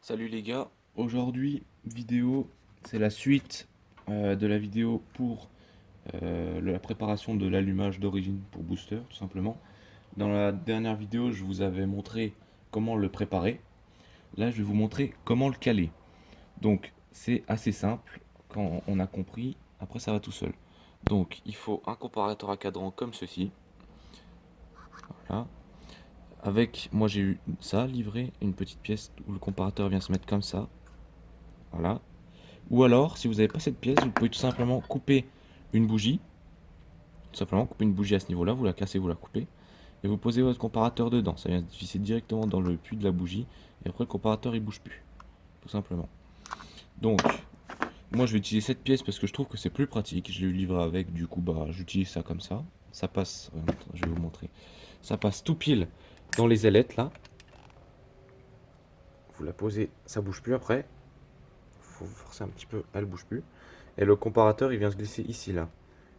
Salut les gars, aujourd'hui vidéo, c'est la suite de la vidéo pour la préparation de l'allumage d'origine pour booster tout simplement. Dans la dernière vidéo je vous avais montré comment le préparer, là je vais vous montrer comment le caler. Donc c'est assez simple, quand on a compris, après ça va tout seul. Donc il faut un comparateur à cadran comme ceci, voilà. Avec, moi j'ai eu ça livré, une petite pièce où le comparateur vient se mettre comme ça, voilà. Ou alors, si vous n'avez pas cette pièce, vous pouvez tout simplement couper une bougie. Tout simplement, couper une bougie à ce niveau-là, vous la cassez, vous la coupez. Et vous posez votre comparateur dedans. Ça vient se visser directement dans le puits de la bougie. Et après, le comparateur, il bouge plus. Tout simplement. Donc, moi, je vais utiliser cette pièce parce que je trouve que c'est plus pratique. Je l'ai eu livré avec, du coup, bah, j'utilise ça comme ça. Ça passe, je vais vous montrer. Ça passe tout pile dans les ailettes, là. Vous la posez, ça bouge plus après. Faut forcer un petit peu, elle bouge plus. Et le comparateur, il vient se glisser ici, là.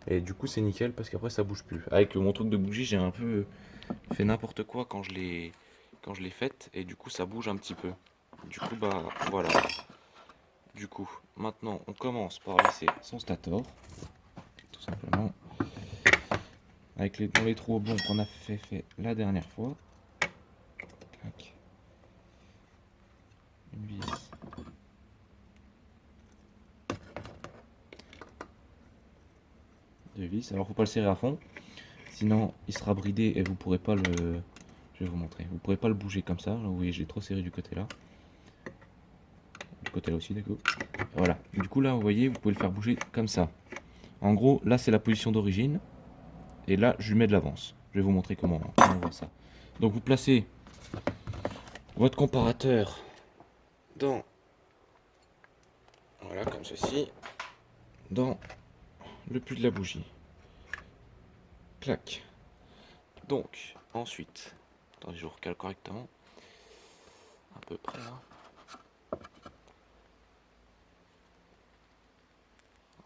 Et du coup, c'est nickel parce qu'après, ça bouge plus. Avec mon truc de bougie, j'ai un peu fait n'importe quoi quand je l'ai faite. Et du coup, ça bouge un petit peu. Du coup, bah voilà. Du coup, maintenant, on commence par laisser son stator. Tout simplement. Avec dans les trous bons qu'on a fait la dernière fois. Clac. Une vis. Deux vis. Alors, faut pas le serrer à fond. Sinon, il sera bridé et vous pourrez pas le... Je vais vous montrer. Vous pourrez pas le bouger comme ça. Là, vous voyez, j'ai trop serré du côté là. Du côté là aussi, d'accord. Voilà. Du coup, là, vous voyez, vous pouvez le faire bouger comme ça. En gros, là, c'est la position d'origine. Et là, je lui mets de l'avance. Je vais vous montrer comment on voit ça. Donc, vous placez votre comparateur dans... Voilà, comme ceci. Dans le puits de la bougie. Clac. Donc, ensuite... Attendez, je vous recale correctement. À peu près, là.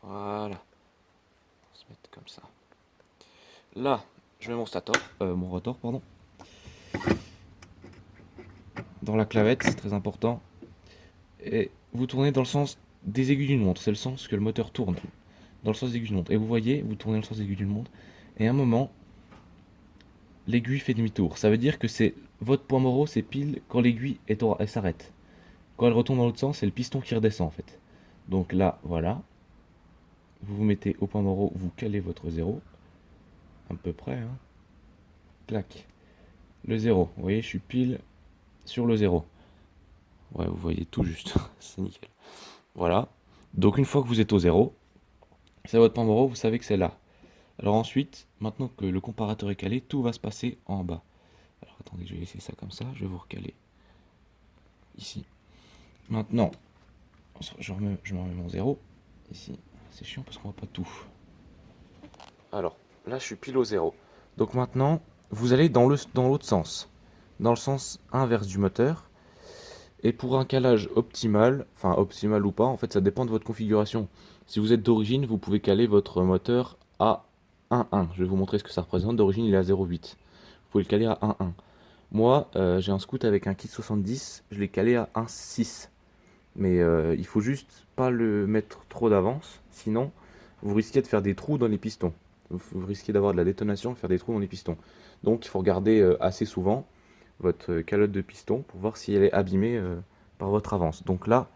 Voilà. On va se mettre comme ça. Là, je mets mon stator, mon rotor, pardon. Dans la clavette, c'est très important. Et vous tournez dans le sens des aiguilles d'une montre. C'est le sens que le moteur tourne. Dans le sens des aiguilles d'une montre. Et vous voyez, vous tournez dans le sens des aiguilles d'une montre. Et à un moment, l'aiguille fait demi-tour. Ça veut dire que c'est votre point moro, c'est pile quand l'aiguille elle s'arrête. Quand elle retourne dans l'autre sens, c'est le piston qui redescend en fait. Donc là, voilà. Vous vous mettez au point moro, vous calez votre zéro. À peu près, hein. Clac. Le zéro. Vous voyez, je suis pile sur le zéro. Ouais, vous voyez tout juste. C'est nickel. Voilà. Donc une fois que vous êtes au zéro, c'est votre point moro, vous savez que c'est là. Alors ensuite, maintenant que le comparateur est calé, tout va se passer en bas. Alors attendez, je vais laisser ça comme ça, je vais vous recaler ici. Maintenant, je me remets mon zéro ici. C'est chiant parce qu'on voit pas tout. Alors, là je suis pile au zéro. Donc maintenant, vous allez dans l'autre sens. Dans le sens inverse du moteur. Et pour un calage optimal, enfin optimal ou pas, en fait ça dépend de votre configuration. Si vous êtes d'origine, vous pouvez caler votre moteur à 1,1. Je vais vous montrer ce que ça représente. D'origine il est à 0,8. Vous pouvez le caler à 1,1. Moi j'ai un scoot avec un kit 70, je l'ai calé à 1,6. Mais il faut juste pas le mettre trop d'avance, sinon vous risquez de faire des trous dans les pistons. Vous risquez d'avoir de la détonation, de faire des trous dans les pistons. Donc il faut regarder assez souvent votre calotte de piston pour voir si elle est abîmée par votre avance. Donc là,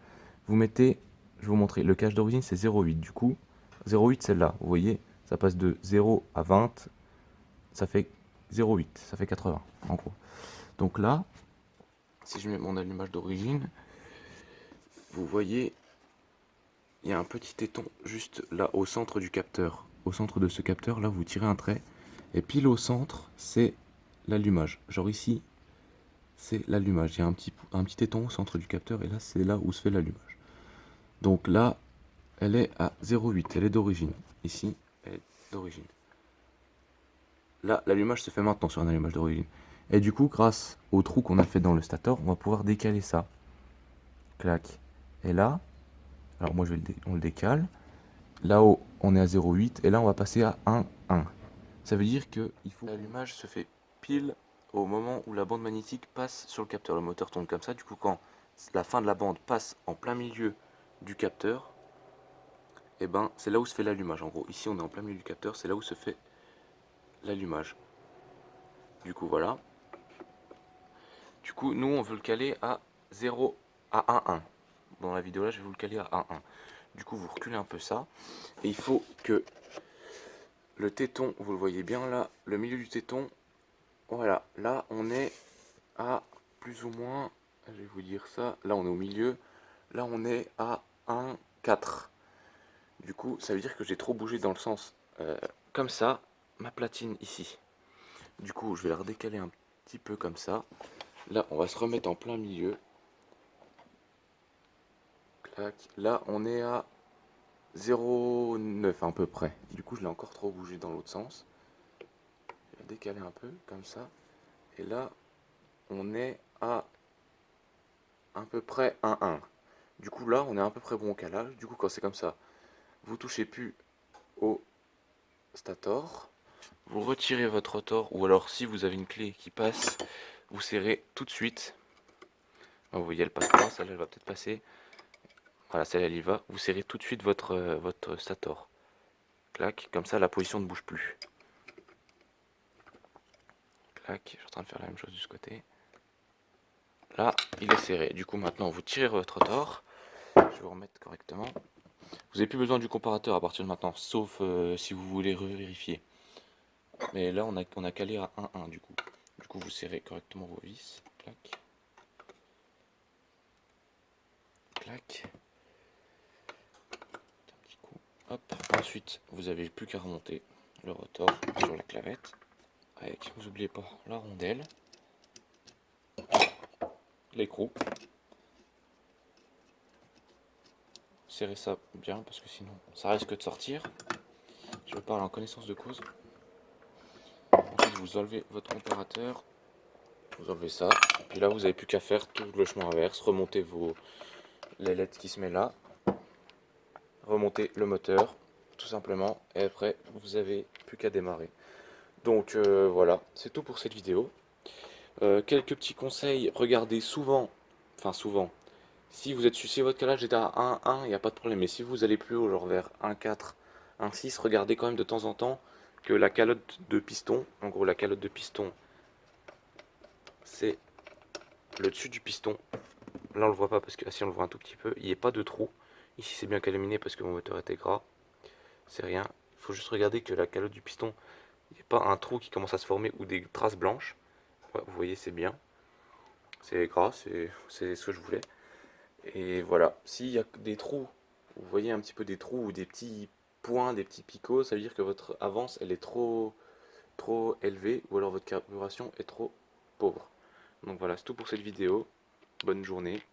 vous mettez, je vais vous montrer, le cache d'origine c'est 0,8. Du coup, 0,8 celle-là, vous voyez, ça passe de 0 à 20, ça fait 0,8, ça fait 80 en gros. Donc là, si je mets mon allumage d'origine, vous voyez, il y a un petit téton juste là au centre du capteur. Au centre de ce capteur, là, vous tirez un trait, et pile au centre, c'est l'allumage. Genre ici, c'est l'allumage. Il y a un petit téton au centre du capteur et là c'est là où se fait l'allumage. Donc là, elle est à 0,8, elle est d'origine. Ici, elle est d'origine. Là, l'allumage se fait maintenant sur un allumage d'origine. Et du coup, grâce au trou qu'on a fait dans le stator, on va pouvoir décaler ça. Clac. Et là, alors moi on le décale. Là-haut, on est à 0,8 et là on va passer à 1,1. Ça veut dire que l'allumage se fait pile au moment où la bande magnétique passe sur le capteur. Le moteur tourne comme ça, du coup quand la fin de la bande passe en plein milieu du capteur, et ben c'est là où se fait l'allumage. En gros, ici on est en plein milieu du capteur, c'est là où se fait l'allumage. Du coup voilà. Du coup nous on veut le caler à 0 à 1,1. Dans la vidéo là je vais vous le caler à 1,1. Du coup vous reculez un peu ça. Et il faut que le téton, vous le voyez bien là, le milieu du téton, voilà, là on est à plus ou moins, je vais vous dire ça, là on est au milieu, là on est à 1,4. Du coup ça veut dire que j'ai trop bougé dans le sens comme ça, ma platine ici. Du coup je vais la redécaler un petit peu comme ça. Là on va se remettre en plein milieu. Clac. Là on est à 0,9 à peu près. Du coup je l'ai encore trop bougé dans l'autre sens. Je vais décaler un peu comme ça. Et là on est à peu près 1,1. Du coup là on est à peu près bon au calage. Du coup quand c'est comme ça, vous touchez plus au stator. Vous retirez votre rotor, ou alors si vous avez une clé qui passe, vous serrez tout de suite. Vous voyez elle passe pas, celle-là elle va peut-être passer. Voilà, celle-là elle y va. Vous serrez tout de suite votre stator. Clac, comme ça la position ne bouge plus. Clac, je suis en train de faire la même chose de ce côté. Là, il est serré. Du coup maintenant vous tirez votre rotor. Je vais vous remettre correctement. Vous n'avez plus besoin du comparateur à partir de maintenant, sauf si vous voulez vérifier. Mais là, on a calé à 1,1 du coup. Du coup, vous serrez correctement vos vis. Clac. Clac. Un petit coup. Hop. Ensuite, vous n'avez plus qu'à remonter le rotor sur la clavette. Avec, vous n'oubliez pas, la rondelle. L'écrou. Serrez ça bien parce que sinon, ça risque de sortir. Je parle en connaissance de cause. Ensuite, vous enlevez votre comparateur. Vous enlevez ça. Puis là, vous n'avez plus qu'à faire tout le chemin inverse. Remontez les LED qui se met là. Remontez le moteur, tout simplement. Et après, vous avez plus qu'à démarrer. Donc voilà, c'est tout pour cette vidéo. Quelques petits conseils. Regardez souvent, enfin souvent, si vous êtes si votre calage est à 1,1, il n'y a pas de problème. Mais si vous allez plus haut, genre vers 1,4, 1,6, regardez quand même de temps en temps que la calotte de piston, en gros la calotte de piston, c'est le dessus du piston. Là on le voit pas parce que si on le voit un tout petit peu, il n'y a pas de trou. Ici c'est bien calaminé parce que mon moteur était gras. C'est rien. Il faut juste regarder que la calotte du piston, il n'y a pas un trou qui commence à se former ou des traces blanches. Ouais, vous voyez, c'est bien. C'est gras, c'est ce que je voulais. Et voilà. S'il y a des trous, vous voyez un petit peu des trous ou des petits points, des petits picots, ça veut dire que votre avance, elle est trop élevée ou alors votre carburation est trop pauvre. Donc voilà, c'est tout pour cette vidéo. Bonne journée.